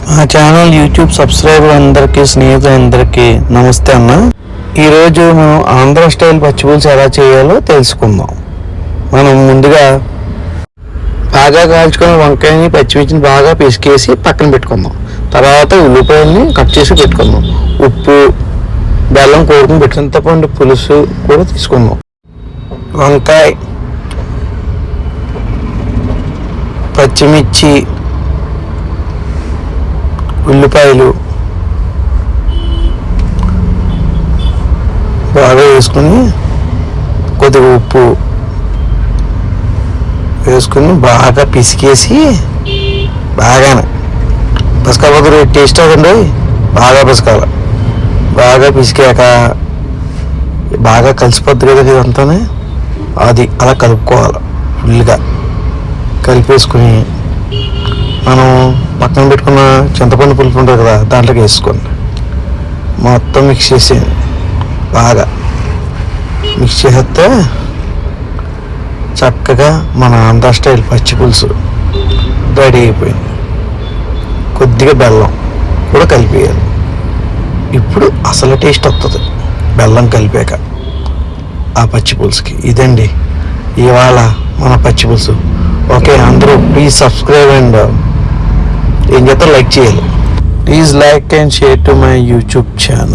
మా channel YouTube subscriber అందరికీ, స్నేహితులందరికీ నమస్తే అన్న. ఈరోజు మనం ఆంధ్ర స్టైల్ పచ్చిపులుసు ఎలా చేయాలో తెలుసుకుందాం. మనం ముందుగా బాగా కాల్చుకొని వంకాయని, పచ్చిమిర్చిని బాగా పిసికేసి పక్కన పెట్టుకుందాం. తర్వాత ఉల్లిపాయలని కట్ చేసి పెట్టుకుందాం. ఉప్పు, బెల్లం కోరుకుని చింతపండు పులుసు కూడా తీసుకుందాం. వంకాయ, పచ్చిమిర్చి, ఉల్లిపాయలు బాగా వేసుకుని కొద్దిగా ఉప్పు వేసుకుని బాగా పిసికేసి బాగా పిసకాలి. టేస్ట్ అవ్వండి, బాగా పిసకాలి. బాగా పిసికాక బాగా కలిసిపోద్ది కదా ఇదంతానే, అది అలా కలుపుకోవాలి. ఫుల్గా కలిపేసుకుని మనం పక్కన పెట్టుకున్న చింతపండు పులుపు ఉంటుంది కదా, దాంట్లోకి వేసుకోండి. మొత్తం మిక్స్ చేసేయండి. బాగా మిక్స్ చేస్తే చక్కగా మన ఆంధ్ర స్టైల్ పచ్చి పులుసు రెడీ అయిపోయింది. కొద్దిగా బెల్లం కూడా కలిపేయాలి. ఇప్పుడు అసలు టేస్ట్ వస్తుంది బెల్లం కలిపాక ఆ పచ్చి పులుసుకి. ఇదండి ఇవాళ మన పచ్చి పులుసు. ఓకే, అందరూ ప్లీజ్ సబ్స్క్రైబ్ అండ్ ఏం చేస్తారు, లైక్ చేయాలి. Please like and share to my YouTube channel.